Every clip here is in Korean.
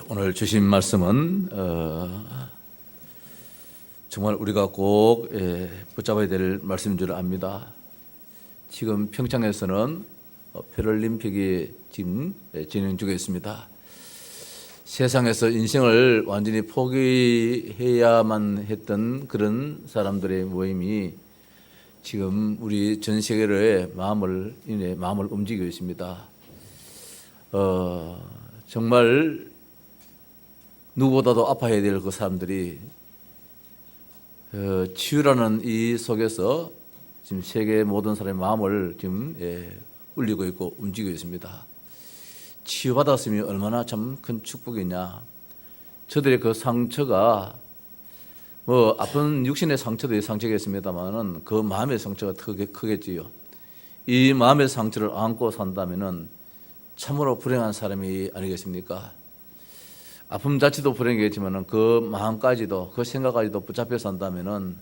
오늘 주신 말씀은 정말 우리가 꼭 붙잡아야 될 말씀인 줄 압니다. 지금 평창에서는 패럴림픽이 지금 진행 중에 있습니다. 세상에서 인생을 완전히 포기해야만 했던 그런 사람들의 모임이 지금 우리 전 세계의 마음을 움직이고 있습니다. 정말 누구보다도 아파해야 될 그 사람들이 치유라는 이 속에서 지금 세계 모든 사람의 마음을 지금 울리고 있고 움직이고 있습니다. 치유받았으면 얼마나 참 큰 축복이냐. 저들의 그 상처가 아픈 육신의 상처도 상처겠습니다만은 그 마음의 상처가 크겠지요. 이 마음의 상처를 안고 산다면은 참으로 불행한 사람이 아니겠습니까? 아픔 자체도 불행이겠지만은 그 마음까지도 그 생각까지도 붙잡혀 산다면은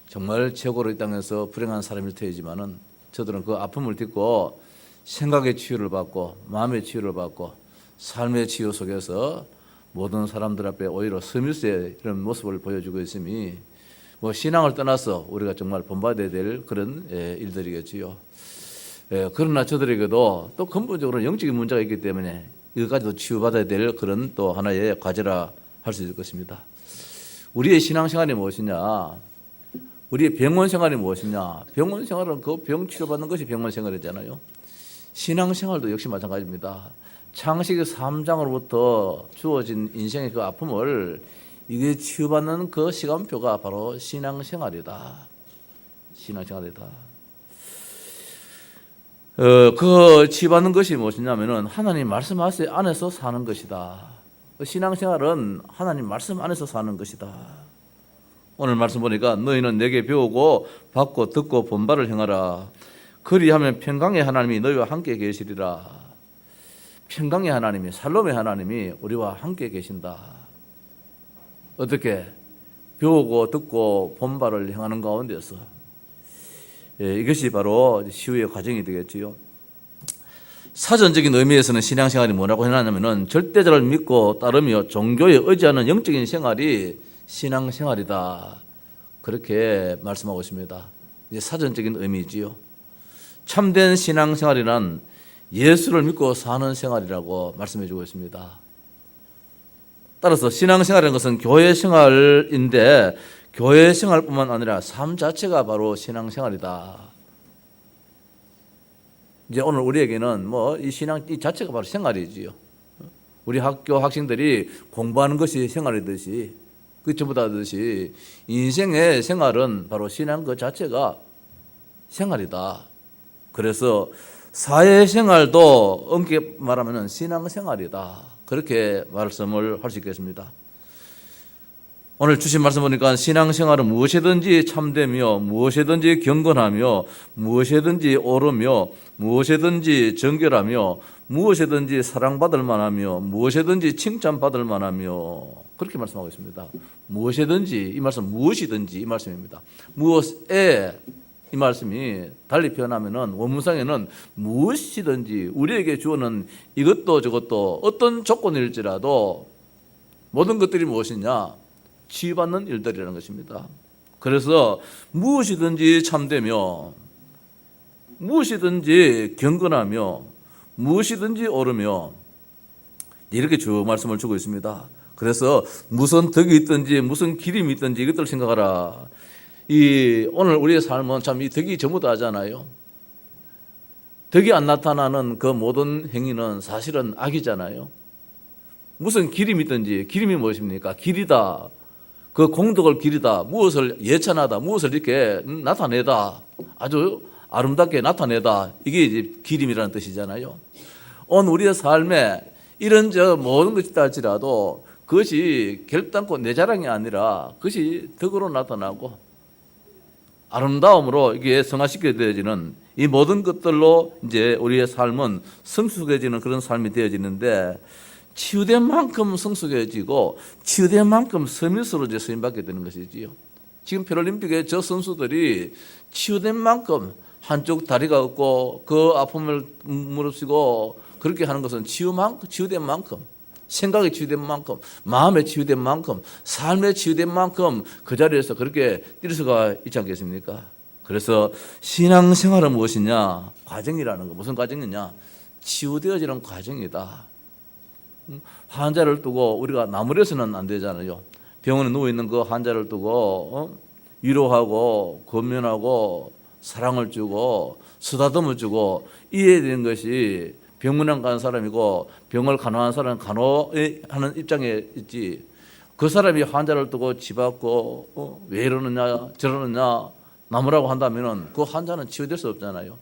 정말 최고로 이 땅에서 불행한 사람일 테지만은 저들은 그 아픔을 딛고 생각의 치유를 받고 마음의 치유를 받고 삶의 치유 속에서 모든 사람들 앞에 오히려 서밋의 이런 모습을 보여주고 있음이 신앙을 떠나서 우리가 정말 본받아야 될 그런 일들이겠지요. 그러나 저들에게도 또 근본적으로 영적인 문제가 있기 때문에 이것까지도 치유받아야 될 그런 또 하나의 과제라 할 수 있을 것입니다. 우리의 신앙생활이 무엇이냐? 우리의 병원 생활이 무엇이냐? 병원 생활은 그 병 치료받는 것이 병원 생활이잖아요. 신앙생활도 역시 마찬가지입니다. 창세기 3장으로부터 주어진 인생의 그 아픔을 이게 치유받는 그 시간표가 바로 신앙생활이다. 신앙생활이다. 그 치유받는 것이 무엇이냐면은 하나님 말씀 안에서 사는 것이다. 신앙생활은 하나님 말씀 안에서 사는 것이다. 오늘 말씀 보니까 너희는 내게 배우고 받고 듣고 본 바를 행하라. 그리하면 평강의 하나님이 너희와 함께 계시리라. 평강의 하나님이, 살롬의 하나님이 우리와 함께 계신다. 어떻게? 배우고 듣고 본 바를 행하는 가운데서 이것이 바로 치유의 과정이 되겠지요. 사전적인 의미에서는 신앙생활이 뭐라고 해놨냐면은 절대자를 믿고 따르며 종교에 의지하는 영적인 생활이 신앙생활이다. 그렇게 말씀하고 있습니다. 이제 사전적인 의미지요. 참된 신앙생활이란 예수를 믿고 사는 생활이라고 말씀해주고 있습니다. 따라서 신앙생활이라는 것은 교회 생활인데 교회 생활뿐만 아니라 삶 자체가 바로 신앙생활이다. 이제 오늘 우리에게는 이 신앙 이 자체가 바로 생활이지요. 우리 학교 학생들이 공부하는 것이 생활이듯이 그 전부 다듯이 인생의 생활은 바로 신앙 그 자체가 생활이다. 그래서 사회생활도 엄격히 말하면 신앙생활이다. 그렇게 말씀을 할 수 있겠습니다. 오늘 주신 말씀 보니까 신앙생활은 무엇이든지 참되며 무엇이든지 경건하며 무엇이든지 옳으며 무엇이든지 정결하며 무엇이든지 사랑받을 만하며 무엇이든지 칭찬받을 만하며 그렇게 말씀하고 있습니다. 무엇이든지 이 말씀 무엇이든지 이 말씀입니다. 무엇에 이 말씀이 달리 표현하면은 원문상에는 무엇이든지 우리에게 주어는 이것도 저것도 어떤 조건일지라도 모든 것들이 무엇이냐? 치유받는 일들이라는 것입니다. 그래서 무엇이든지 참되며 무엇이든지 경건하며 무엇이든지 옳으며 이렇게 쭉 말씀을 주고 있습니다. 그래서 무슨 덕이 있든지 무슨 기림이 있든지 이것들을 생각하라. 오늘 우리의 삶은 참 이 덕이 전부 다 하잖아요. 덕이 안 나타나는 그 모든 행위는 사실은 악이잖아요. 무슨 기림이 있든지 기림이 무엇입니까? 길이다. 그 공덕을 길이다. 무엇을 예찬하다. 무엇을 이렇게 나타내다. 아주 아름답게 나타내다. 이게 이제 기림이라는 뜻이잖아요. 오늘 우리의 삶에 이런 모든 것이 있다 할지라도 그것이 결단코 내 자랑이 아니라 그것이 덕으로 나타나고 아름다움으로 이게 성화시켜 되어지는 이 모든 것들로 이제 우리의 삶은 성숙해지는 그런 삶이 되어지는데 치유된 만큼 성숙해지고 치유된 만큼 서밋으로 이제 쓰임받게 되는 것이지요. 지금 패럴림픽의 저 선수들이 치유된 만큼 한쪽 다리가 없고 그 아픔을 무릅쓰고 그렇게 하는 것은 치유된 만큼 생각이 치유된 만큼, 마음에 치유된 만큼, 삶에 치유된 만큼 그 자리에서 그렇게 뛸 수가 있지 않겠습니까? 그래서 신앙생활은 무엇이냐? 과정이라는 거. 무슨 과정이냐? 치유되어지는 과정이다. 환자를 두고 우리가 나무래서는 안 되잖아요. 병원에 누워있는 그 환자를 두고 위로하고 권면하고 사랑을 주고 쓰다듬어 주고 이해야 되는 것이 병문안 가는 사람이고 병을 간호하는 사람은 간호하는 입장에 있지. 그 사람이 환자를 두고 집 앞고 왜 이러느냐 저러느냐 나무라고 한다면 그 환자는 치유될 수 없잖아요.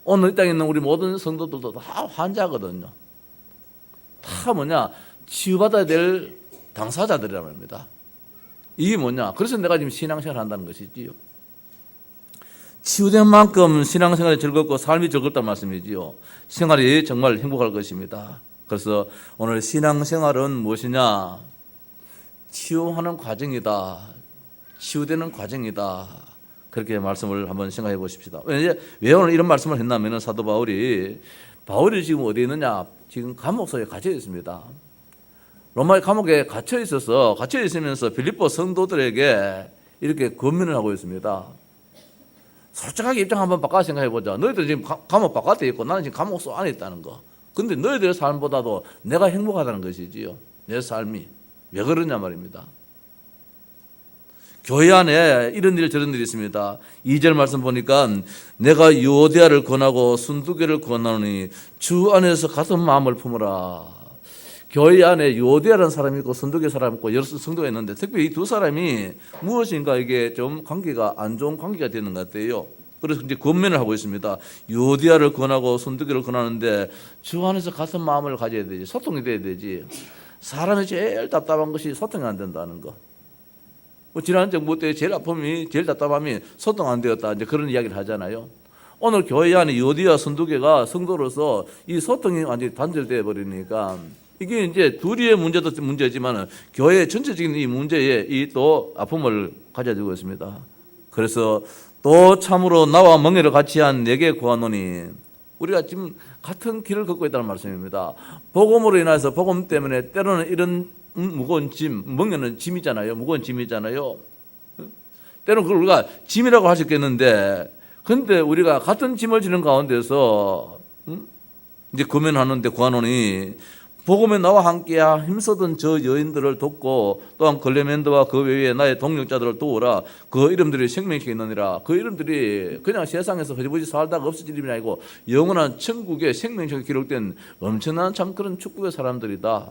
오늘 이 땅에 있는 우리 모든 성도들도 다 환자거든요. 다 뭐냐? 치유받아야 될 당사자들이란 말입니다. 이게 뭐냐? 그래서 내가 지금 신앙생활을 한다는 것이지요. 치유된 만큼 신앙생활이 즐겁고 삶이 즐겁다는 말씀이지요. 생활이 정말 행복할 것입니다. 그래서 오늘 신앙생활은 무엇이냐? 치유하는 과정이다. 치유되는 과정이다. 그렇게 말씀을 한번 생각해 보십시다. 왜 오늘 이런 말씀을 했냐면 사도 바울이 지금 어디 있느냐? 지금 감옥 속에 갇혀 있습니다. 로마의 감옥에 갇혀 있으면서 빌립보 성도들에게 이렇게 권면을 하고 있습니다. 솔직하게 입장 한번 바꿔 생각해 보자. 너희들 지금 감옥 바깥에 있고 나는 지금 감옥 속 안에 있다는 거. 근데 너희들의 삶보다도 내가 행복하다는 것이지요. 내 삶이. 왜 그러냐 말입니다. 교회 안에 이런 일 저런 일이 있습니다. 2절 말씀 보니까 내가 유오디아를 권하고 순두개를 권하노니 주 안에서 같은 마음을 품으라. 교회 안에 유오디아라는 사람이 있고 순두개 사람이 있고 여러 성도가 있는데 특별히 이 두 사람이 무엇인가 이게 좀 관계가 안 좋은 관계가 되는 것 같아요. 그래서 이제 권면을 하고 있습니다. 유오디아를 권하고 순두개를 권하는데 주 안에서 같은 마음을 가져야 되지. 소통이 돼야 되지. 사람이 제일 답답한 것이 소통이 안 된다는 거. 지난 정부 때 제일 답답함이 소통 안 되었다. 이제 그런 이야기를 하잖아요. 오늘 교회 안에 유오디아 순두개가 성도로서 이 소통이 완전히 단절되어 버리니까 이게 이제 둘이의 문제도 문제지만 교회 전체적인 이 문제에 이 또 아픔을 가져지고 있습니다. 그래서 또 참으로 나와 멍에를 같이 한 내게 구하노니 우리가 지금 같은 길을 걷고 있다는 말씀입니다. 복음으로 인해서 복음 때문에 때로는 이런 무거운 짐, 멍에는 짐이잖아요. 무거운 짐이잖아요. 때로는 그걸 우리가 짐이라고 할 수 있겠는데 근데 우리가 같은 짐을 지는 가운데서 이제 고면하는데 구하노니 복음에 나와 함께야 힘쓰던 저 여인들을 돕고 또한 클레멘드와 그 외에 나의 동력자들을 도우라. 그 이름들이 생명책에 있느니라. 그 이름들이 그냥 세상에서 흐지부지 살다가 없어질 이름이 아니고 영원한 천국의 생명책에 기록된 엄청난 참 그런 축복의 사람들이다.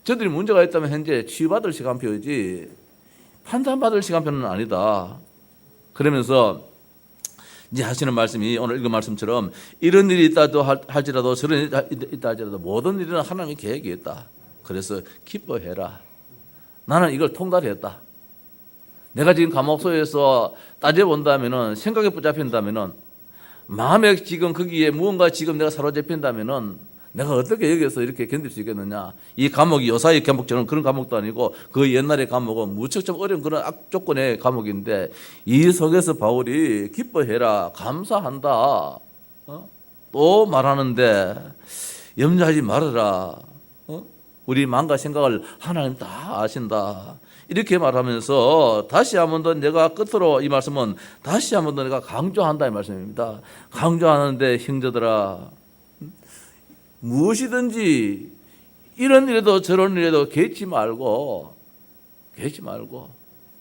저들이 문제가 있다면 현재 치유받을 시간표이지 판단받을 시간표는 아니다. 그러면서 이제 하시는 말씀이 오늘 읽은 말씀처럼 이런 일이 있다도 할지라도 저런 일이 있다 할지라도 모든 일은 하나님의 계획이 있다. 그래서 기뻐해라. 나는 이걸 통달했다. 내가 지금 감옥소에서 따져본다면은 생각에 붙잡힌다면은 마음에 지금 거기에 무언가 지금 내가 사로잡힌다면은 내가 어떻게 여기서 이렇게 견딜 수 있겠느냐. 이 감옥이 요사이 감옥처럼 그런 감옥도 아니고 그 옛날의 감옥은 무척 좀 어려운 그런 악조건의 감옥인데 이 속에서 바울이 기뻐해라. 감사한다. 또 말하는데 염려하지 말아라. 우리 마음과 생각을 하나님 다 아신다. 이렇게 말하면서 다시 한 번 더 내가 끝으로 이 말씀은 다시 한 번 더 내가 강조한다 이 말씀입니다. 강조하는데 형제들아 무엇이든지 이런 일에도 저런 일에도 개의치 말고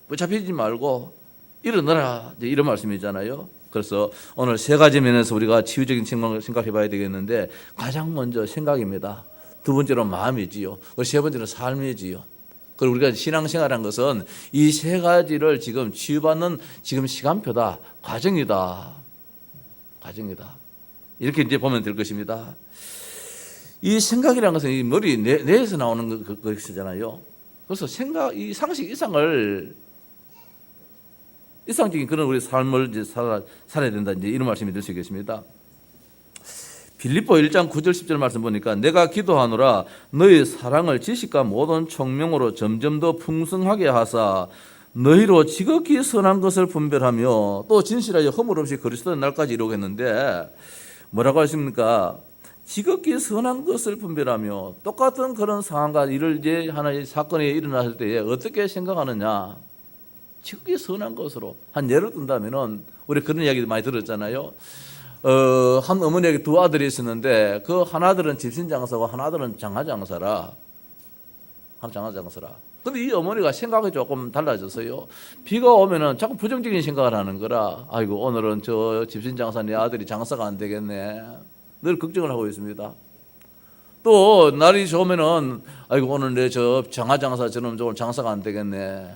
붙잡히지 말고 일어나라 이런 말씀이잖아요. 그래서 오늘 세 가지 면에서 우리가 치유적인 생각을 생각해 봐야 되겠는데 가장 먼저 생각입니다. 두 번째로 마음이지요. 그리고 세 번째로 삶이지요. 그리고 우리가 신앙생활한 것은 이 세 가지를 지금 치유받는 지금 시간표다. 과정이다. 이렇게 이제 보면 될 것입니다. 이 생각이라는 것은 이 머리 내에서 나오는 것이잖아요. 그래서 이 상식 이상적인 그런 우리 삶을 이제 살아야 된다. 이제 이런 말씀이 될 수 있겠습니다. 빌립보 1장 9절 10절 말씀 보니까 내가 기도하노라 너희 사랑을 지식과 모든 총명으로 점점 더 풍성하게 하사 너희로 지극히 선한 것을 분별하며 또 진실하여 허물 없이 그리스도의 날까지 이루겠는데 뭐라고 하십니까? 지극히 선한 것을 분별하며 똑같은 그런 상황과 일을 이제 하나의 사건이 일어났을 때에 어떻게 생각하느냐. 지극히 선한 것으로. 한 예를 든다면은 우리 그런 이야기도 많이 들었잖아요. 한 어머니에게 두 아들이 있었는데 그 하나들은 집신장사고 하나들은 장화장사라. 하나 장화장사라. 근데 이 어머니가 생각이 조금 달라졌어요. 비가 오면은 자꾸 부정적인 생각을 하는 거라. 아이고 오늘은 저 집신장사 내 아들이 장사가 안 되겠네. 늘 걱정을 하고 있습니다. 또 날이 좋으면은 아이고 오늘 내 저 장화장사 저놈 오늘 장사가 안 되겠네.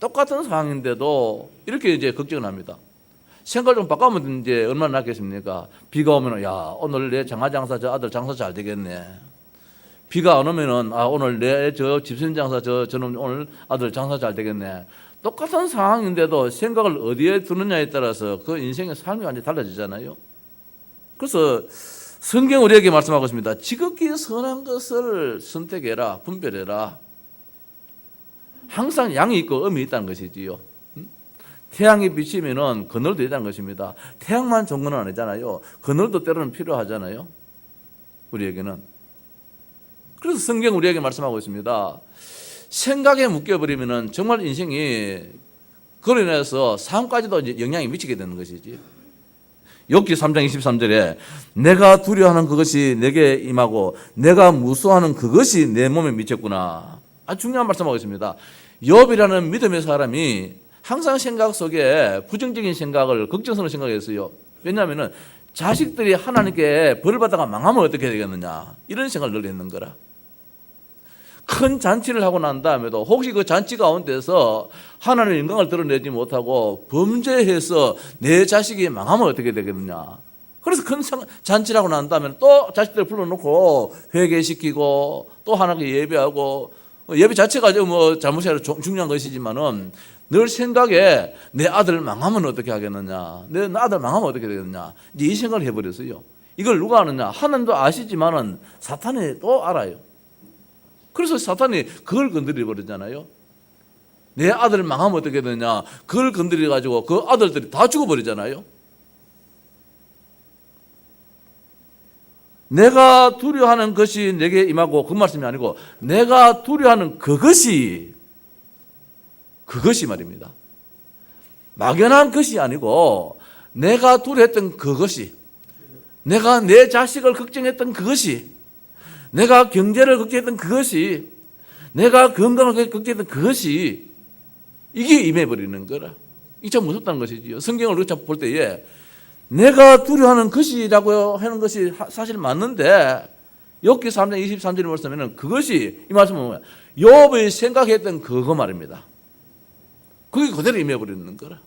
똑같은 상황인데도 이렇게 이제 걱정을 합니다. 생각을 좀 바꾸면 이제 얼마나 낫겠습니까? 비가 오면은 야 오늘 내 장화장사 저 아들 장사 잘 되겠네. 비가 안 오면은 아 오늘 내 저 집신장사 저놈 오늘 아들 장사 잘 되겠네. 똑같은 상황인데도 생각을 어디에 두느냐에 따라서 그 인생의 삶이 완전히 달라지잖아요. 그래서 성경 우리에게 말씀하고 있습니다. 지극히 선한 것을 선택해라, 분별해라. 항상 양이 있고 음이 있다는 것이지요. 태양이 비치면은 그늘도 있다는 것입니다. 태양만 좋은 건 아니잖아요. 그늘도 때로는 필요하잖아요. 우리에게는. 그래서 성경 우리에게 말씀하고 있습니다. 생각에 묶여버리면은 정말 인생이 그로 인해서 삶까지도 이제 영향이 미치게 되는 것이지. 욥기 3장 23절에 내가 두려워하는 그것이 내게 임하고 내가 무서워하는 그것이 내 몸에 미쳤구나. 아주 중요한 말씀하고 있습니다. 욥이라는 믿음의 사람이 항상 생각 속에 부정적인 생각을 걱정스러운 생각을 했어요. 왜냐하면 자식들이 하나님께 벌을 받다가 망하면 어떻게 되겠느냐 이런 생각을 늘 했는 거라. 큰 잔치를 하고 난 다음에도 혹시 그 잔치 가운데서 하나님의 영광을 드러내지 못하고 범죄해서 내 자식이 망하면 어떻게 되겠느냐. 그래서 큰 잔치를 하고 난 다음에 또 자식들을 불러놓고 회개시키고 또 하나님께 예배하고 예배 자체가 뭐 잘못이 아니라 중요한 것이지만은 늘 생각에 내 아들 망하면 어떻게 하겠느냐. 내 아들 망하면 어떻게 되겠느냐. 이제 이 생각을 해버렸어요. 이걸 누가 아느냐. 하나님도 아시지만은 사탄이 또 알아요. 그래서 사탄이 그걸 건드려 버리잖아요. 내 아들 망하면 어떻게 되느냐. 그걸 건드려 가지고 그 아들들이 다 죽어버리잖아요. 내가 두려워하는 것이 내게 임하고 그 말씀이 아니고 내가 두려워하는 그것이 말입니다. 막연한 것이 아니고 내가 두려워했던 그것이, 내가 내 자식을 걱정했던 그것이, 내가 경제를 걱정했던 그것이, 내가 건강을 걱정했던 그것이 이게 임해버리는 거라. 이게 참 무섭다는 것이지요. 성경을 그렇게 볼 때에 내가 두려워하는 것이라고 하는 것이 사실 맞는데 욥기 3장 23절에 말씀하면 그것이 이 말씀은 뭐야? 욥이 생각했던 그거 말입니다. 그게 그대로 임해버리는 거라.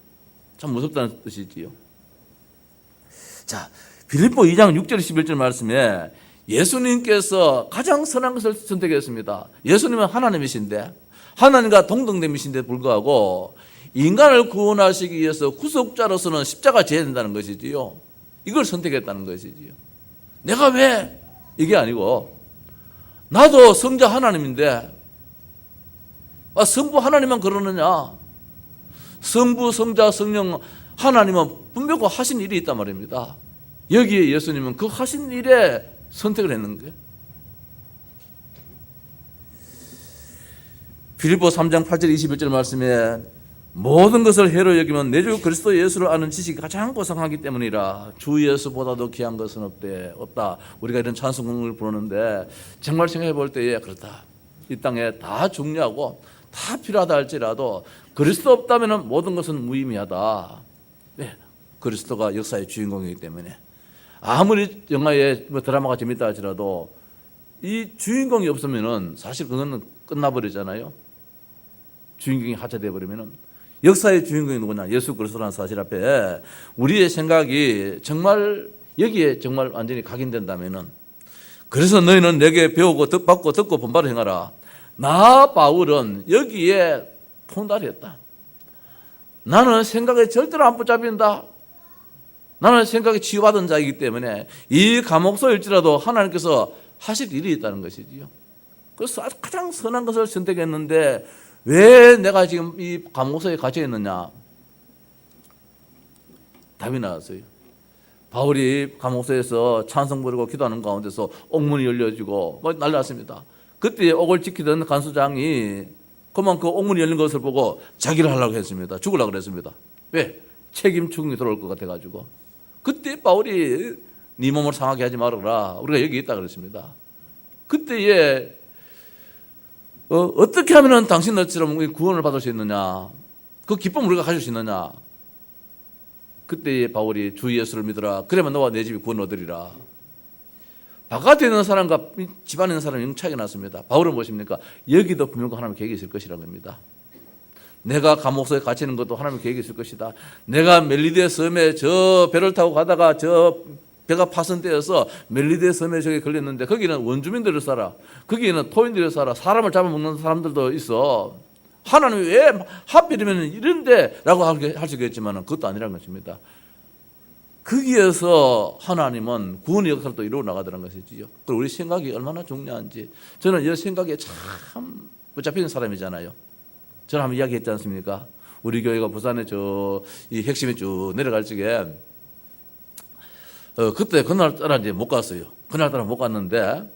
참 무섭다는 뜻이지요. 자, 빌립보 2장 6절 11절 말씀에 예수님께서 가장 선한 것을 선택했습니다. 예수님은 하나님이신데 하나님과 동등됨이신데 불구하고 인간을 구원하시기 위해서 구속자로서는 십자가 져야 된다는 것이지요. 이걸 선택했다는 것이지요. 내가 왜? 이게 아니고 나도 성자 하나님인데 성부 하나님만 그러느냐. 성부, 성자, 성령 하나님은 분명히 하신 일이 있단 말입니다. 여기에 예수님은 그 하신 일에 선택을 했는 거예요. 빌립보 3장 8절 21절 말씀에 모든 것을 해로 여기면 내 주 그리스도 예수를 아는 지식이 가장 고상하기 때문이라. 주 예수보다도 귀한 것은 없다. 우리가 이런 찬송을 부르는데 정말 생각해 볼 때에 그렇다. 이 땅에 다 중요하고 다 필요하다 할지라도 그리스도 없다면 모든 것은 무의미하다. 네, 그리스도가 역사의 주인공이기 때문에 아무리 영화에 드라마가 재밌다 할지라도 이 주인공이 없으면 사실 그거는 끝나버리잖아요. 주인공이 하차되어 버리면 역사의 주인공이 누구냐? 예수 그리스도라는 사실 앞에 우리의 생각이 정말 여기에 정말 완전히 각인된다면은 그래서 너희는 내게 배우고 받고 듣고 본바로 행하라. 나 바울은 여기에 통달이 했다. 나는 생각에 절대로 안 붙잡힌다. 나는 생각에 치유받은 자이기 때문에 이 감옥소일지라도 하나님께서 하실 일이 있다는 것이지요. 그래서 가장 선한 것을 선택했는데 왜 내가 지금 이 감옥소에 갇혀 있느냐? 답이 나왔어요. 바울이 감옥소에서 찬송 부르고 기도하는 가운데서 옥문이 열려지고 뭐 난리 났습니다. 그때 옥을 지키던 간수장이 그만 그 옥문이 열린 것을 보고 자기를 하려고 했습니다. 죽으려고 그랬습니다. 왜? 책임 추궁이 들어올 것 같아가지고. 그때 바울이 네 몸을 상하게 하지 말아라. 우리가 여기 있다 그랬습니다. 그때에 어떻게 하면 당신들처럼 구원을 받을 수 있느냐? 그 기쁨을 우리가 가질 수 있느냐? 그때에 바울이 주 예수를 믿어라. 그러면 너와 내 집이 구원 얻으리라. 바깥에 있는 사람과 집안에 있는 사람이 영차게 났습니다. 바울은 무엇입니까? 여기도 분명히 하나님의 계획이 있을 것이라는 겁니다. 내가 감옥소에 갇히는 것도 하나님의 계획이 있을 것이다. 내가 멜리데 섬에 저 배를 타고 가다가 저 배가 파손되어서 멜리데 섬에 저기 걸렸는데 거기는 원주민들을 살아. 거기는 토인들을 살아. 사람을 잡아먹는 사람들도 있어. 하나님이 왜 하필이면 이런데 라고 할 수 있겠지만 그것도 아니라는 것입니다. 거기에서 하나님은 구원의 역사를 또 이루어 나가더라는 것이지요. 그리고 우리 생각이 얼마나 중요한지. 저는 이 생각에 참 붙잡히는 사람이잖아요. 저는 한번 이야기했지 않습니까? 우리 교회가 부산에 이 핵심에 쭉 내려갈 적에 그때 그날따라 이제 못 갔어요. 그날따라 못 갔는데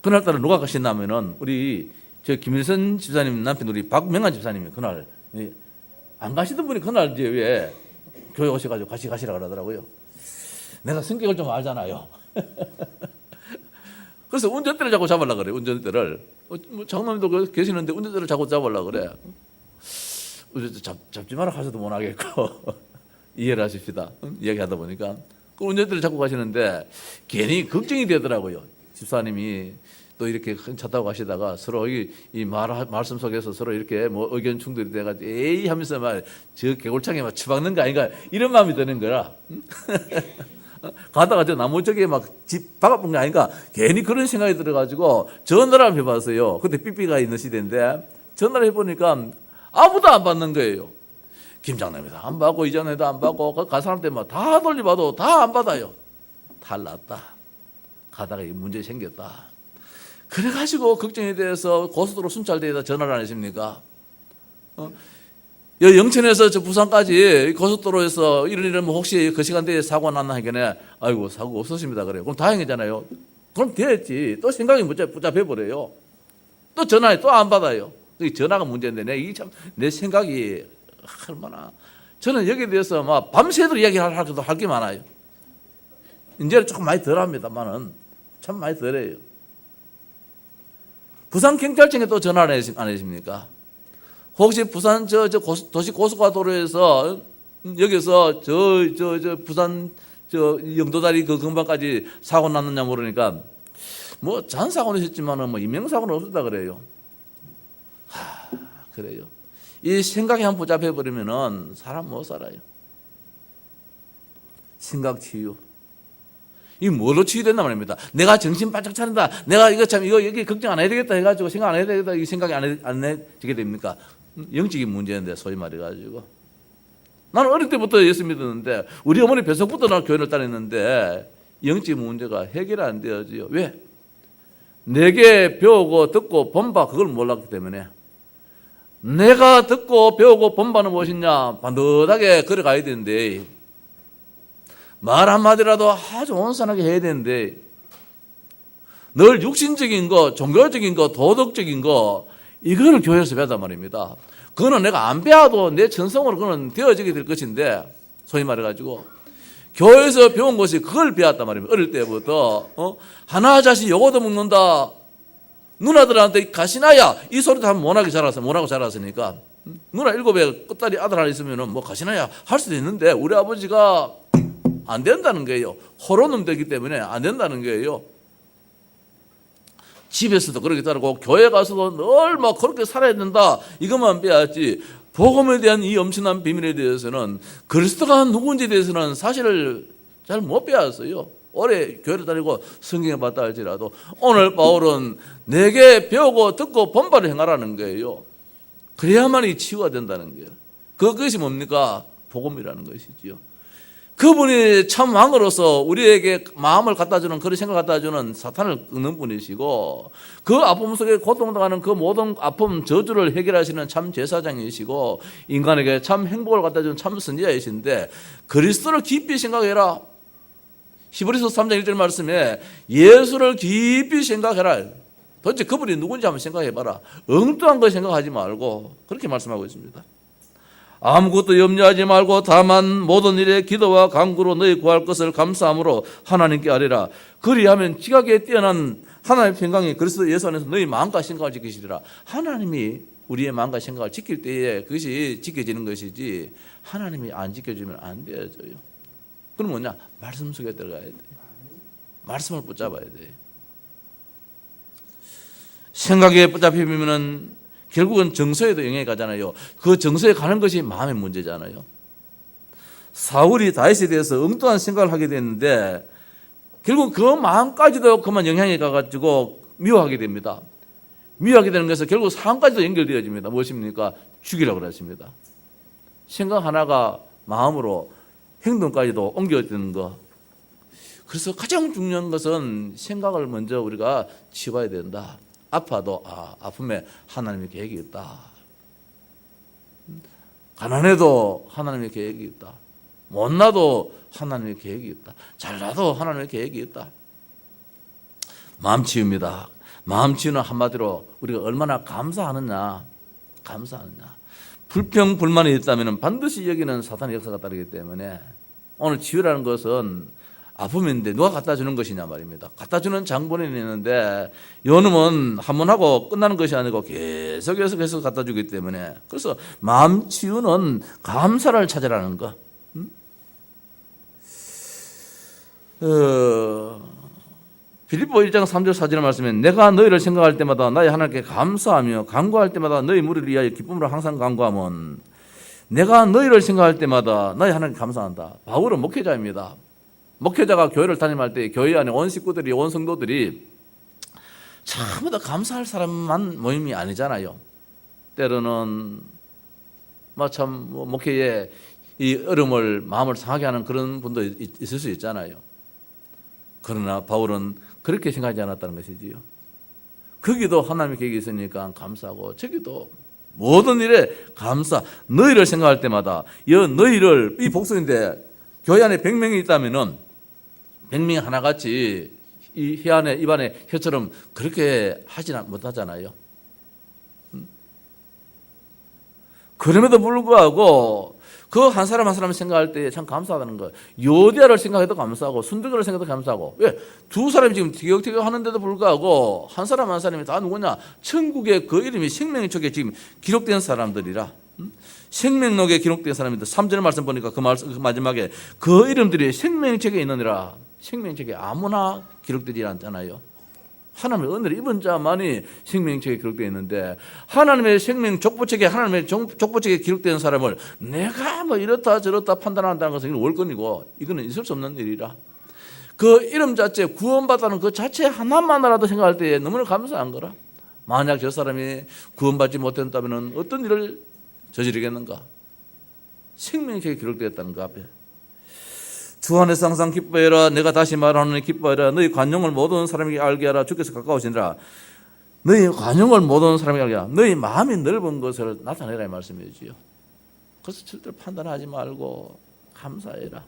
그날따라 누가 가셨냐면은 우리 김일선 집사님 남편 우리 박명환 집사님이 그날 안 가시던 분이 그날 이제 왜 교회 오셔가지고 같이 가시라 그러더라고요. 내가 성격을 좀 알잖아요. 그래서 운전대를 자꾸 잡으려고 그래. 운전대를 장로님도 계시는데 운전대를 자꾸 잡으려고 그래. 잡지 마라 하셔도 못 하겠고 이해를 하십시다. 이야기하다 보니까 그 운전대를 잡고 가시는데 괜히 걱정이 되더라고요. 집사님이 또 이렇게 큰 차 타고 가시다가 서로 이 말씀 속에서 서로 이렇게 뭐 의견 충돌이 돼가지고 에이 하면서 저 개골창에 막 처박는 거 아닌가 이런 마음이 드는 거라. 가다가 저 나무 쪽에 막 집 박아본 거 아닌가 괜히 그런 생각이 들어가지고 전화를 한번 해봤어요. 그때 삐삐가 있는 시대인데 전화를 해보니까 아무도 안 받는 거예요. 김장남이도 안 받고 이장남이도 안 받고 간 사람 때문에 다 돌려봐도 다 안 받아요. 탈났다. 가다가 문제 생겼다. 그래가지고 걱정이 돼서 고속도로 순찰대에다 전화를 안 했습니까? 영천에서 저 부산까지 고속도로에서 이런 뭐 혹시 그 시간대에 사고 났나 하기에 아이고 사고 없었습니다 그래요. 그럼 다행이잖아요. 그럼 됐지. 또 생각이 붙잡혀버려요. 또 전화해 또 안 받아요. 전화가 문제인데 내 생각이 얼마나 저는 여기에 대해서 막 밤새도록 이야기를 할 게 많아요. 이제는 조금 많이 덜합니다만은 참 많이 덜해요. 부산 경찰청에 또 전화를 안 하십니까? 혹시 부산 도시 고속화도로에서 여기서 부산 영도다리 그 근방까지 사고 났느냐 모르니까 뭐 잔사고는 있었지만은 뭐 인명사고는 없었다 그래요. 그래요. 이 생각이 한번 붙잡혀 버리면은 사람 못 살아요. 생각 치유. 이 뭘로 치유된단 말입니다. 내가 정신 바짝 차린다. 내가 이거 여기 걱정 안 해야 되겠다 해가지고 생각 안 해야 되겠다. 이 생각이 안 해지게 됩니까? 영적인 문제인데 소위 말해가지고. 나는 어릴 때부터 예수 믿었는데 우리 어머니 뱃속부터 나 교회를 다녔는데 영적인 문제가 해결이 안 되어지요. 왜? 내게 배우고 듣고 본바 그걸 몰랐기 때문에. 내가 듣고 배우고 본바는 무엇이냐? 반듯하게 걸어가야 되는데 말 한마디라도 아주 온순하게 해야 되는데 늘 육신적인 거, 종교적인 거, 도덕적인 거 이거를 교회에서 배웠단 말입니다. 그거는 내가 안 배워도 내 천성으로 그거는 되어지게 될 것인데 소위 말해가지고 교회에서 배운 것이 그걸 배웠단 말입니다. 어릴 때부터 하나 자식 요거도 먹는다. 누나들한테 가시나야 이 소리도 한번 못하고 자랐으니까 누나 7에 끝다리 아들 하나 있으면 뭐 가시나야 할 수도 있는데 우리 아버지가 안 된다는 거예요. 호로놈 되기 때문에 안 된다는 거예요. 집에서도 그렇게 따르고 교회 가서도 늘 막 그렇게 살아야 된다. 이것만 빼야지. 복음에 대한 이 엄청난 비밀에 대해서는 그리스도가 누군지에 대해서는 사실을 잘 못 배웠어요. 오래 교회를 다니고 성경에 봤다 할지라도 오늘 바울은 내게 배우고 듣고 본바를 행하라는 거예요. 그래야만 이 치유가 된다는 거예요. 그것이 뭡니까? 복음이라는 것이지요. 그분이 참 왕으로서 우리에게 마음을 갖다주는 그런 생각을 갖다주는 사탄을 끄는 분이시고 그 아픔 속에 고통당하는 그 모든 아픔 저주를 해결하시는 참 제사장이시고 인간에게 참 행복을 갖다주는 참 선지자이신데 그리스도를 깊이 생각해라. 히브리서 3장 1절 말씀에 예수를 깊이 생각해라. 도대체 그분이 누군지 한번 생각해봐라. 엉뚱한 거 생각하지 말고 그렇게 말씀하고 있습니다. 아무것도 염려하지 말고 다만 모든 일에 기도와 간구로 너희 구할 것을 감사함으로 하나님께 아뢰라. 그리하면 지각에 뛰어난 하나님의 평강이 그리스도 예수 안에서 너희 마음과 생각을 지키시리라. 하나님이 우리의 마음과 생각을 지킬 때에 그것이 지켜지는 것이지 하나님이 안 지켜주면 안 되어져요. 그럼 뭐냐? 말씀 속에 들어가야 돼. 말씀을 붙잡아야 돼. 생각에 붙잡히면은 결국은 정서에도 영향이 가잖아요. 그 정서에 가는 것이 마음의 문제잖아요. 사울이 다윗에 대해서 엉뚱한 생각을 하게 됐는데 결국 그 마음까지도 그만 영향이 가가지고 미워하게 됩니다. 미워하게 되는 것은 결국 삶까지도 연결되어집니다. 무엇입니까? 죽이라고 그랬습니다. 생각 하나가 마음으로 행동까지도 옮겨지는 것. 그래서 가장 중요한 것은 생각을 먼저 우리가 치워야 된다. 아파도 아픔에 하나님의 계획이 있다. 가난해도 하나님의 계획이 있다. 못나도 하나님의 계획이 있다. 잘나도 하나님의 계획이 있다. 마음 치유입니다. 마음 치유는 한마디로 우리가 얼마나 감사하느냐. 불평 불만이 있다면 반드시 여기는 사탄의 역사가 따르기 때문에 오늘 치유라는 것은 아픔인데 누가 갖다 주는 것이냐 말입니다. 갖다 주는 장본인이 있는데 요놈은 한 번 하고 끝나는 것이 아니고 계속 갖다 주기 때문에 그래서 마음 치유는 감사를 찾으라는 거. 빌립보 1장 3절 4절 말씀에 내가 너희를 생각할 때마다 나의 하나님께 감사하며 간구할 때마다 너희 무리를 위하여 기쁨으로 항상 간구하면 내가 너희를 생각할 때마다 나의 하나님께 감사한다. 바울은 목회자입니다. 목회자가 교회를 다ним할 때 교회 안에 온 식구들이 온 성도들이 전부 다 감사할 사람만 모임이 아니잖아요. 때로는 참 목회에 이 어려움을 마음을 상하게 하는 그런 분도 있을 수 있잖아요. 그러나 바울은 그렇게 생각하지 않았다는 것이지요. 거기도 하나님의 계획이 있으니까 감사하고 저기도 모든 일에 감사. 너희를 생각할 때마다 너희를 이 복수인데 교회 안에 100명이 있다면은 100명이 하나같이 이 혀 안에 입안에 혀처럼 그렇게 하지는 못하잖아요. 그럼에도 불구하고 그 한 사람 한 사람 생각할 때 참 감사하다는 거예요. 요디아를 생각해도 감사하고 순두교를 생각해도 감사하고. 왜? 두 사람이 지금 티격태격 하는데도 불구하고 한 사람 한 사람이 다 누구냐? 천국의 그 이름이 생명책에 지금 기록된 사람들이라. 생명록에 기록된 사람인데 3절 말씀 보니까 그 마지막에 그 이름들이 생명책에 있느니라. 생명책에 아무나 기록되지 않잖아요. 하나님의 은혜를 입은 자만이 생명책에 기록되어 있는데 하나님의 생명 족보책에 하나님의 족보책에 기록된 사람을 내가 뭐 이렇다 저렇다 판단한다는 것은 이건 월권이고 이거는 있을 수 없는 일이라. 그 이름 자체 구원받다는 그 자체 하나만이라도 생각할 때에 너무나 감사한 거라. 만약 저 사람이 구원받지 못했다면 어떤 일을 저지르겠는가? 생명책에 기록되었다는 그 앞에 주 안에서 항상 기뻐해라. 내가 다시 말하노니 기뻐해라. 너희 관용을 모든 사람에게 알게 하라. 주께서 가까우시니라. 너희 관용을 모든 사람에게 알게 하라. 너희 마음이 넓은 것을 나타내라 이 말씀이지요. 그래서 절대로 판단하지 말고 감사해라.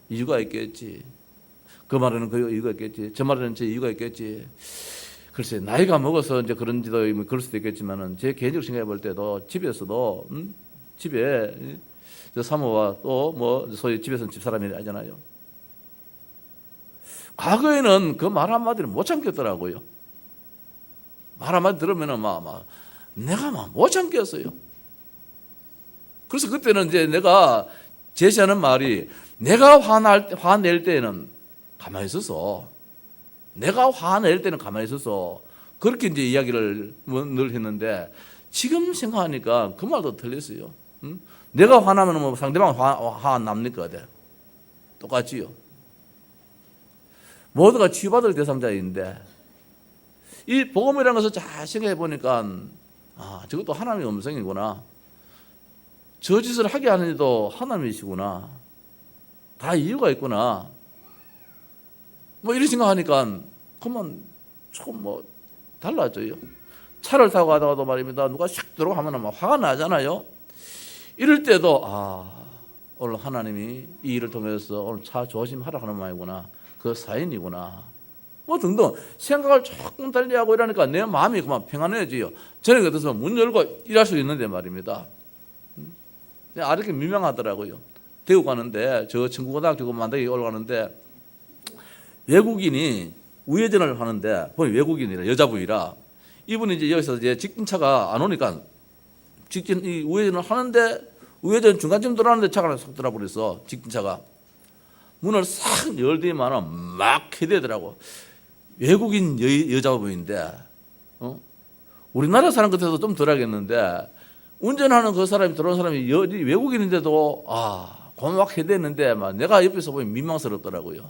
이유가 있겠지. 그 말에는 그 이유가 있겠지. 저 말에는 제 이유가 있겠지. 글쎄 나이가 먹어서 이제 그런지도 그럴 수도 있겠지만은 제 개인적으로 생각해 볼 때도 집에서도 집에 저 사모와 또 뭐 소위 집에서는 집사람이 하잖아요. 과거에는 그 말 한마디를 못 참겠더라고요. 말 한마디 들으면은 내가 못 참겠어요. 그래서 그때는 이제 내가 제시하는 말이 내가 화낼 때는 가만히 있어서 내가 화낼 때는 가만히 있어서 그렇게 이제 이야기를 늘 했는데 지금 생각하니까 그 말도 틀렸어요. 내가 화나면 뭐 상대방 화 안 납니까? 똑같지요. 모두가 치유받을 대상자인데 이 복음이라는 것을 잘 생각해 보니까 저것도 하나님의 음성이구나. 저 짓을 하게 하는 이도 하나님이시구나. 다 이유가 있구나. 뭐 이런 생각하니까 그만 조금 뭐 달라져요. 차를 타고 가다가도 말입니다. 누가 샥 들어가면 막 화가 나잖아요. 이럴 때도 오늘 하나님이 이 일을 통해서 오늘 차 조심하라 하는 말이구나. 그 사인이구나. 뭐 등등 생각을 조금 달리하고 이러니까 내 마음이 그만 평안해지요. 저녁에 들어서 문 열고 일할 수 있는데 말입니다. 이렇게 유명하더라고요. 대구 가는데 저 청구고등학교 만들기 올라가는데 외국인이 우회전을 하는데 보니 외국인이라 여자분이라 이분이 이제 여기서 이제 직진차가 안 오니까 직진 이 우회전을 하는데 우회전 중간쯤 돌아가는데 차가 쏙 들어버렸어. 직진차가 문을 싹 열더니만은 막 해대더라고. 외국인 여자분인데 우리나라 사람 같아서 좀 덜하겠는데 운전하는 그 사람이 들어온 사람이 외국인인데도 고막 해대는데 막 내가 옆에서 보면 민망스럽더라고요.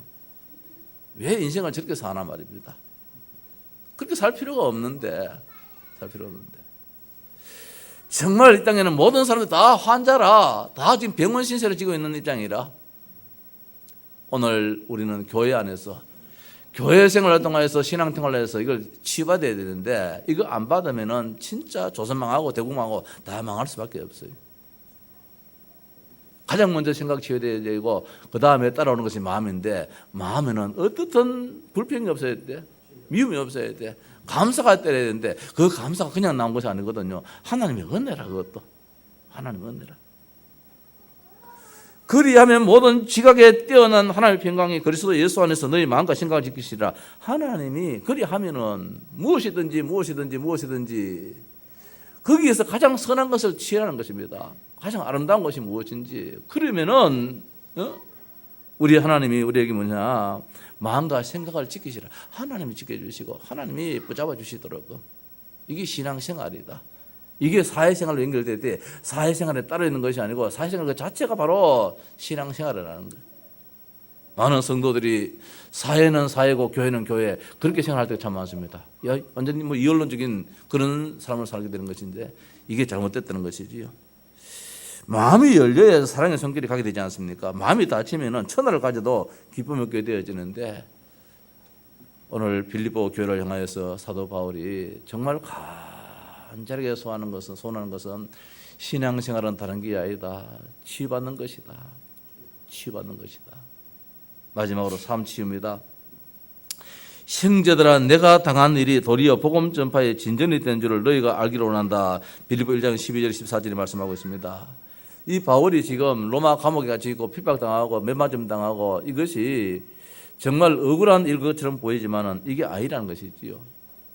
왜 인생을 저렇게 사나 말입니다. 그렇게 살 필요가 없는데 정말 이 땅에는 모든 사람들 다 환자라 다 지금 병원 신세를 지고 있는 입장이라 오늘 우리는 교회 안에서 교회 생활을 통해서 신앙생활을 해서 이걸 치유받아야 되는데 이거 안 받으면은 진짜 조선 망하고 대국 망하고 다 망할 수밖에 없어요. 가장 먼저 생각 치유돼야 되고 그 다음에 따라오는 것이 마음인데 마음에는 어떻든 불평이 없어야 돼. 미움이 없어야 돼. 감사가 때려야 되는데 그 감사가 그냥 나온 것이 아니거든요. 하나님의 은혜라 그것도. 하나님의 은혜라. 그리하면 모든 지각에 뛰어난 하나님의 평강이 그리스도 예수 안에서 너희 마음과 생각을 지키시라. 하나님이 그리하면은 무엇이든지 거기에서 가장 선한 것을 취하는 것입니다. 가장 아름다운 것이 무엇인지. 그러면은 우리 하나님이 우리에게 뭐냐 마음과 생각을 지키시라. 하나님이 지켜주시고 하나님이 붙잡아 주시도록. 이게 신앙생활이다. 이게 사회생활로 연결될 때 사회생활에 따로 있는 것이 아니고 사회생활 그 자체가 바로 신앙생활이라는 거예요. 많은 성도들이 사회는 사회고 교회는 교회 그렇게 생각할 때가 참 많습니다. 완전히 뭐 이언론적인 그런 삶을 살게 되는 것인데 이게 잘못됐다는 것이지요. 마음이 열려야 사랑의 손길이 가게 되지 않습니까? 마음이 닫히면은 천하를 가져도 기쁨이 없게 되어지는데 오늘 빌립보 교회를 향하여서 사도 바울이 정말 간절하게 소원하는 것은 신앙생활은 다른 게 아니다. 치유받는 것이다. 마지막으로 삶 치유입니다. 형제들아 내가 당한 일이 도리어 복음 전파의 진전이 된 줄을 너희가 알기로 원한다. 빌립보 1장 12절 14절이 말씀하고 있습니다. 이 바울이 지금 로마 감옥에 갇혀 있고 핍박당하고 매맞음 당하고 이것이 정말 억울한 일 것처럼 보이지만은 이게 아니라는 것이지요.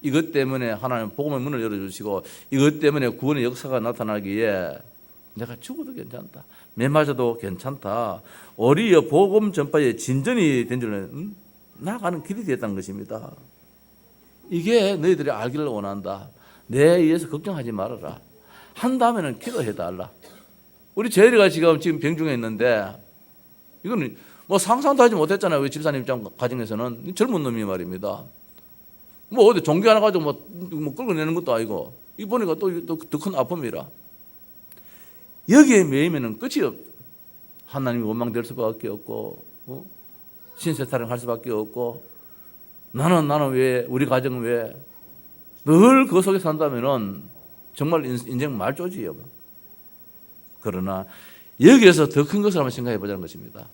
이것 때문에 하나님 복음의 문을 열어주시고 이것 때문에 구원의 역사가 나타나기에 내가 죽어도 괜찮다. 매맞아도 괜찮다. 오히려 복음 전파의 진전이 된 줄은 나아가는 길이 되었다는 것입니다. 이게 너희들이 알기를 원한다. 내 의해서 걱정하지 말아라. 한다면은 기도해달라. 우리 재리가 지금 병중에 있는데 이거는 뭐 상상도 하지 못했잖아요. 우리 집사님 입장 가정에서는 젊은 놈이 말입니다. 뭐 어디 종교 하나 가지고 뭐 끌고 내는 것도 아니고 이 보니까 또 더 큰 아픔이라. 여기에 매이면은 끝이 없. 하나님이 원망될 수밖에 없고 신세 타령할 수밖에 없고 나는 왜 우리 가정은 왜 늘 그 속에 산다면은 정말 인생 말조지요. 그러나 여기에서 더 큰 것을 한번 생각해 보자는 것입니다.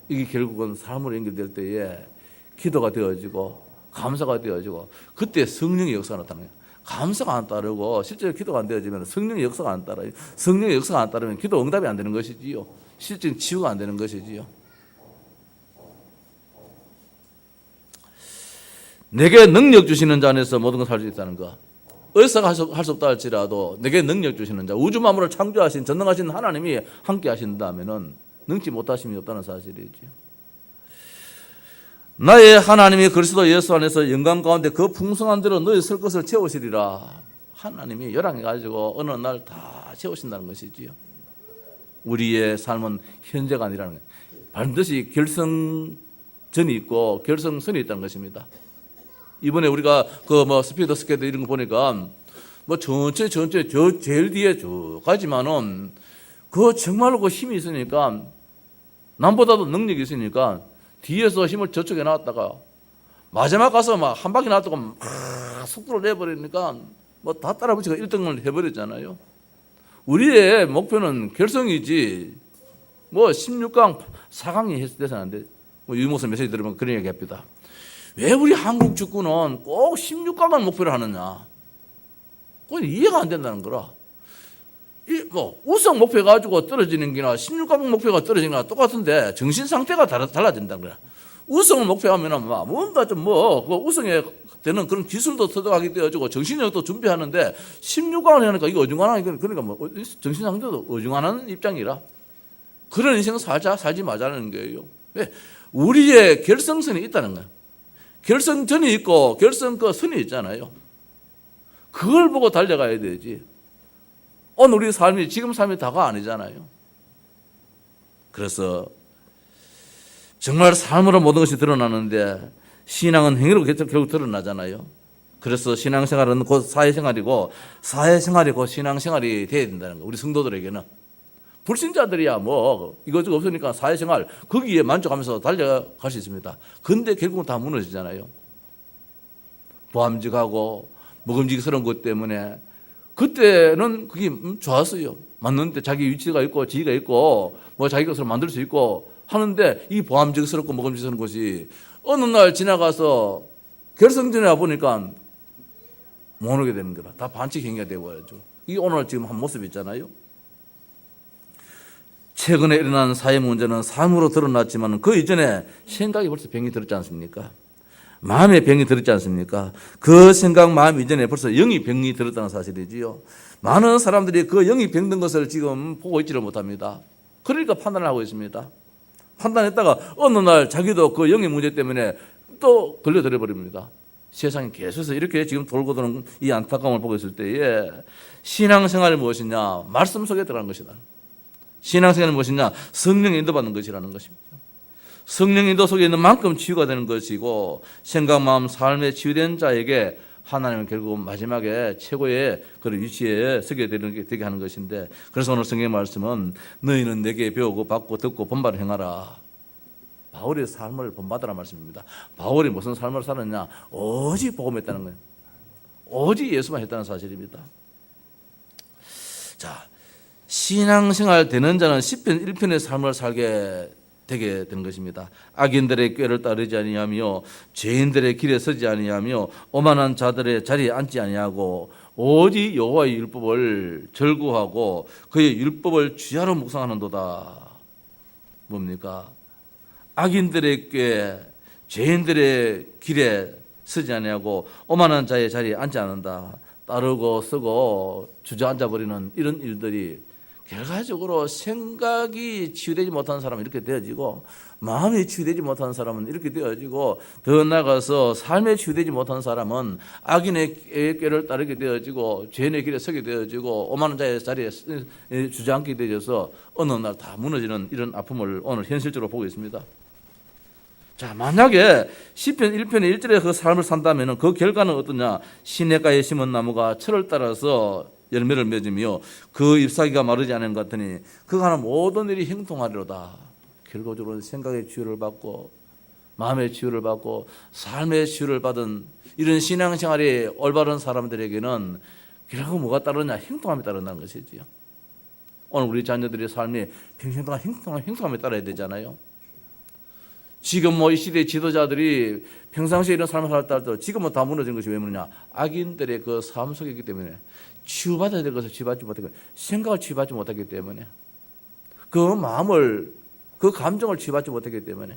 이게 결국은 삶으로 연결될 때에 기도가 되어지고 감사가 되어지고 그때 성령의 역사가 나타나요. 감사가 안 따르고 실제로 기도가 안 되어지면 성령의 역사가 안 따라요. 성령의 역사가 안 따르면 기도 응답이 안 되는 것이지요. 실제 치유가 안 되는 것이지요. 내게 능력 주시는 자 안에서 모든 걸 살 수 있다는 것. 어디서 할 수 없다 할지라도 내게 능력 주시는 자, 우주 만물을 창조하신 전능하신 하나님이 함께 하신다면은 능치 못하심이 없다는 사실이지요. 나의 하나님이 그리스도 예수 안에서 영광 가운데 그 풍성한 대로 너희 쓸 것을 채우시리라. 하나님이 열왕해가지고 어느 날 다 채우신다는 것이지요. 우리의 삶은 현재가 아니라는 거예요. 반드시 결성전이 있고 결성선이 있다는 것입니다. 이번에 우리가 스피드 스케이트 이런 거 보니까 천천히 저 제일 뒤에 쭉 가지만은 정말로 힘이 있으니까 남보다도 능력이 있으니까 뒤에서 힘을 저쪽에 놨다가 마지막 가서 한 바퀴 놔두고 막 속도를 내버리니까 다 따라붙이고 1등을 해버렸잖아요. 우리의 목표는 결성이지 16강 4강이 돼서는 안 돼. 유목사 메시지 들으면 그런 얘기 합니다. 왜 우리 한국 축구는 꼭 16강을 목표로 하느냐? 그건 이해가 안 된다는 거라. 우승 목표 가지고 떨어지는 게나 16강 목표가 떨어지는 거나 똑같은데 정신 상태가 달라진다는 거야. 우승을 목표하면은 뭔가 좀 그 우승에 되는 그런 기술도 터득하게 되어지고 정신력도 준비하는데 16강을 하니까 이게 어중간한, 그러니까 정신 상태도 어중간한 입장이라 그런 인생 살지 말자는 거예요. 왜? 우리의 결승선이 있다는 거야. 결승전이 있고 결승 선이 있잖아요. 그걸 보고 달려가야 되지. 오늘 우리 삶이 지금 삶이 다가 아니잖아요. 그래서 정말 삶으로 모든 것이 드러나는데 신앙은 행위로 결국 드러나잖아요. 그래서 신앙생활은 곧 사회생활이고 사회생활이 곧 신앙생활이 돼야 된다는 거예요. 우리 성도들에게는. 불신자들이야 이것저것 없으니까 사회생활 거기에 만족하면서 달려갈 수 있습니다. 근데 결국은 다 무너지잖아요. 보암직하고 먹음직스러운 것 때문에 그때는 그게 좋았어요. 맞는데 자기 위치가 있고 지위가 있고 자기 것으로 만들 수 있고 하는데 이 보암직스럽고 먹음직스러운 것이 어느 날 지나가서 결승전에 와보니까 못 오게 되는 거라. 다 반칙 행위가 되어야죠. 이게 오늘 지금 한 모습이 있잖아요. 최근에 일어난 사회 문제는 삶으로 드러났지만 그 이전에 생각이 벌써 병이 들었지 않습니까? 마음에 병이 들었지 않습니까? 그 생각, 마음 이전에 벌써 영이 병이 들었다는 사실이지요. 많은 사람들이 그 영이 병든 것을 지금 보고 있지를 못합니다. 그러니까 판단을 하고 있습니다. 판단했다가 어느 날 자기도 그 영의 문제 때문에 또 걸려들어 버립니다. 세상이 계속해서 이렇게 지금 돌고 도는 이 안타까움을 보고 있을 때에 신앙생활이 무엇이냐? 말씀 속에 들어가는 것이다. 신앙생활은 무엇이냐? 성령 인도받는 것이라는 것입니다. 성령 인도 속에 있는 만큼 치유가 되는 것이고 생각, 마음, 삶에 치유된 자에게 하나님은 결국 마지막에 최고의 그런 위치에 서게 되게 하는 것인데 그래서 오늘 성경의 말씀은 너희는 내게 배우고 받고 듣고 본받을 행하라. 바울의 삶을 본받으라 말씀입니다. 바울이 무슨 삶을 살았냐? 오직 복음했다는 거예요. 오직 예수만 했다는 사실입니다. 자, 신앙생활 되는 자는 시편 1편의 삶을 살게 되게 된 것입니다. 악인들의 꾀를 따르지 아니하며 죄인들의 길에 서지 아니하며 오만한 자들의 자리에 앉지 아니하고 오직 여호와의 율법을 절구하고 그의 율법을 주야로 묵상하는도다. 뭡니까? 악인들의 꾀, 죄인들의 길에 서지 아니하고 오만한 자의 자리에 앉지 않는다. 따르고 서고 주저앉아 버리는 이런 일들이 결과적으로 생각이 치유되지 못한 사람은 이렇게 되어지고 마음이 치유되지 못한 사람은 이렇게 되어지고 더 나아가서 삶에 치유되지 못한 사람은 악인의 꾀를 따르게 되어지고 죄인의 길에 서게 되어지고 오만한 자의 자리에 주저앉게 되어져서 어느 날 다 무너지는 이런 아픔을 오늘 현실적으로 보고 있습니다. 자, 만약에 시편 1편의 1절에 그 삶을 산다면 그 결과는 어떠냐? 시냇가에 심은 나무가 철을 따라서 열매를 맺으며 그 잎사귀가 마르지 않은 것 같으니 그가 하는 모든 일이 형통하리로다. 결과적으로 생각의 치유를 받고 마음의 치유를 받고 삶의 치유를 받은 이런 신앙생활이 올바른 사람들에게는 결국 뭐가 따르냐? 형통함이 따른다는 것이지요. 오늘 우리 자녀들의 삶이 평생 동안 형통함이 따라야 되잖아요. 지금 이 시대의 지도자들이 평상시에 이런 삶을 살았다 지금은 다 무너진 것이 왜 무너냐? 악인들의 그 삶 속에 있기 때문에 치유받아야 될 것을 치유받지 못하고 생각을 치유받지 못하기 때문에 그 마음을 그 감정을 치유받지 못하기 때문에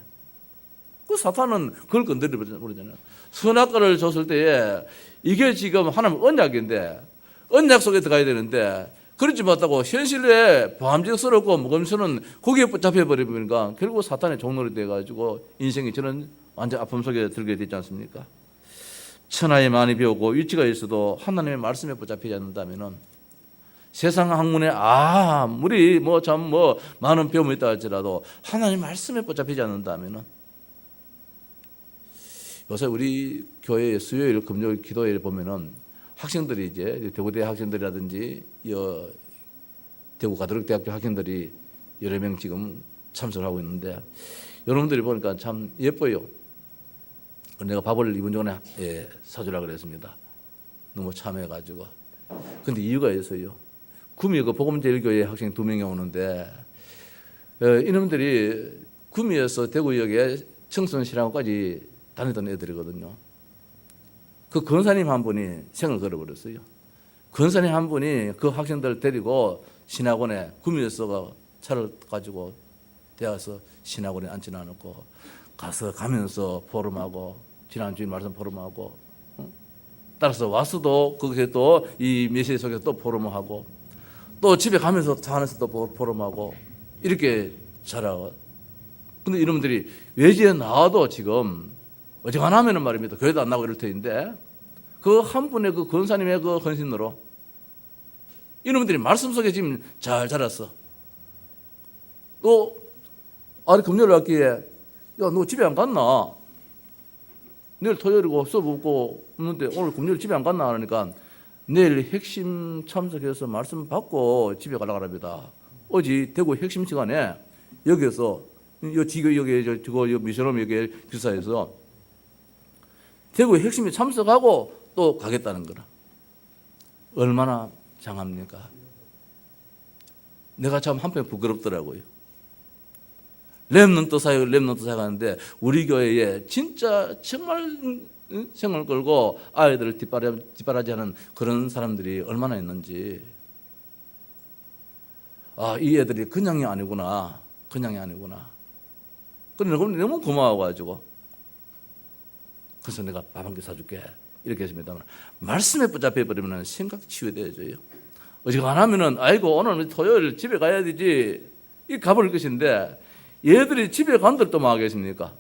그 사탄은 그걸 건드려 버리잖아요. 선악과를 줬을 때에 이게 지금 하나님 언약인데 언약 속에 들어가야 되는데 그렇지 못하고 현실에 범죄스럽고 무금스러운 거기에 붙잡혀 버리니까 결국 사탄의 종로이 돼가지고 인생이 저는 완전 아픔 속에 들게 되지 않습니까? 천하에 많이 배우고 위치가 있어도 하나님의 말씀에 붙잡히지 않는다면은 세상 학문에 아무리 많은 배움이 있다 할지라도 하나님 말씀에 붙잡히지 않는다면은 요새 우리 교회의 수요일, 금요일 기도회를 보면은 학생들이 이제 대구대 학생들이라든지 대구 가톨릭대학교 학생들이 여러 명 지금 참석을 하고 있는데 여러분들이 보니까 참 예뻐요. 내가 밥을 이번 전에 사주라 그랬습니다. 너무 참해가지고. 근데 이유가 있어요. 구미 복음제일교회 학생 2명이 오는데 이놈들이 구미에서 대구역에 청소년 신학원까지 다니던 애들이거든요. 그 권사님 한 분이 생을 걸어버렸어요. 권사님 한 분이 그 학생들 데리고 신학원에 구미에서 차를 가지고 대와서 신학원에 앉지는 않았고 가면서 포럼하고 지난 주일 말씀 포럼하고 따라서 와서도 거기서 또 이 메시지 속에서 또 포럼하고 또 집에 가면서 차 안에서 또 포럼하고 이렇게 자라고. 근데 이놈들이 외지에 나와도 지금 어지간하면은 말입니다. 교회도 안 나고 이럴 터인데 그 한 분의 그 권사님의 그 헌신으로 이놈들이 말씀 속에 지금 잘 자랐어. 또 아니 금요일 학기에 야 너 집에 안 갔나? 내일 토요일이고 수업 없고 없는데 오늘 금요일 집에 안 갔나 하니까 내일 핵심 참석해서 말씀 받고 집에 가려고 합니다. 어제 대구 핵심 시간에 여기에서 여기 저거 미션홈 여기 기사에서 대구 핵심에 참석하고 또 가겠다는 거라. 얼마나 장합니까? 내가 참 한편 부끄럽더라고요. 렘넌트 사역 하는데 우리 교회에 진짜 정말 생을 걸고 아이들을 뒷바라지하는 그런 사람들이 얼마나 있는지. 아, 이 애들이 그냥이 아니구나. 그런데 너무 고마워가지고 그래서 내가 밥 한 끼 사줄게 이렇게 했습니다만 말씀에 붙잡혀 버리면 생각 치유되어져요. 어지간하면은 아이고 오늘 토요일 집에 가야 되지 이 가버릴 것인데 얘들이 집에 간들 또 뭐 하겠습니까?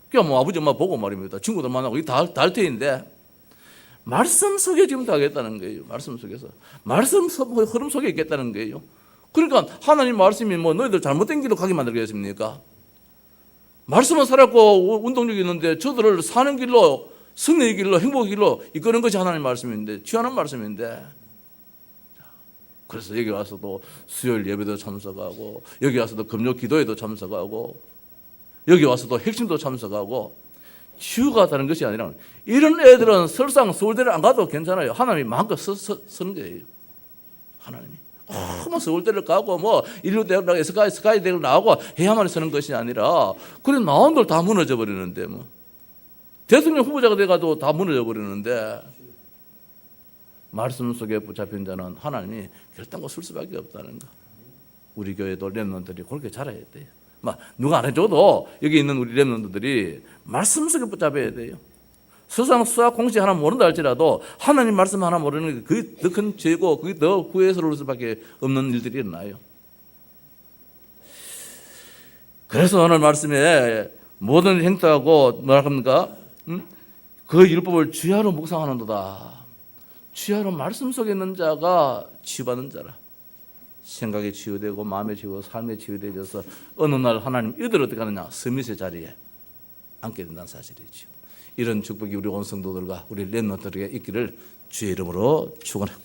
그냥 뭐 아버지 엄마 보고 말입니다. 친구들 만나고 이게 다 할 테인데 말씀 속에 지금 다 하겠다는 거예요. 말씀 속에서 말씀 흐름 속에 있겠다는 거예요. 그러니까 하나님 말씀이 뭐 너희들 잘못된 길로 가게 만들겠습니까? 말씀은 살았고 운동력이 있는데 저들을 사는 길로 승리의 길로 행복의 길로 이끄는 것이 하나님 말씀인데 취하는 말씀인데 그래서 여기 와서도 수요일 예배도 참석하고 여기 와서도 금요 기도에도 참석하고 여기 와서도 핵심도 참석하고 치유가 다른 것이 아니라 이런 애들은 설상 서울대를 안 가도 괜찮아요. 하나님이 마음껏 쓰는 거예요. 하나님이 서울대를 가고 뭐 인류대학 스카이대를 나오고 해야만 쓰는 것이 아니라 그래 나온 들 다 무너져 버리는데 뭐 대통령 후보자가 돼가도 다 무너져 버리는데 말씀 속에 붙잡힌 자는 하나님이 결단코 쓸 수밖에 없다는 거. 우리 교회도 렘넌트들이 그렇게 자라야 돼요. 막 누가 안 해줘도 여기 있는 우리 렘넌트들이 말씀 속에 붙잡아야 돼요. 세상 수학 공식 하나 모른다 할지라도 하나님 말씀 하나 모르는 게 그게 더 큰 죄고 그게 더 후회스러울 수밖에 없는 일들이 일어나요. 그래서 오늘 말씀에 모든 행사하고 뭐라 합니까? 그 율법을 주야로 묵상하는도다. 주야로 말씀 속에 있는 자가 치유받는 자라. 생각이 치유되고 마음이 치유되고 삶이 치유되어서 어느 날 하나님 이들 어떻게 하느냐? 스밋의 자리에 앉게 된다는 사실이죠. 이런 축복이 우리 온 성도들과 우리 렘넌트들에게 있기를 주의 이름으로 축원합니다.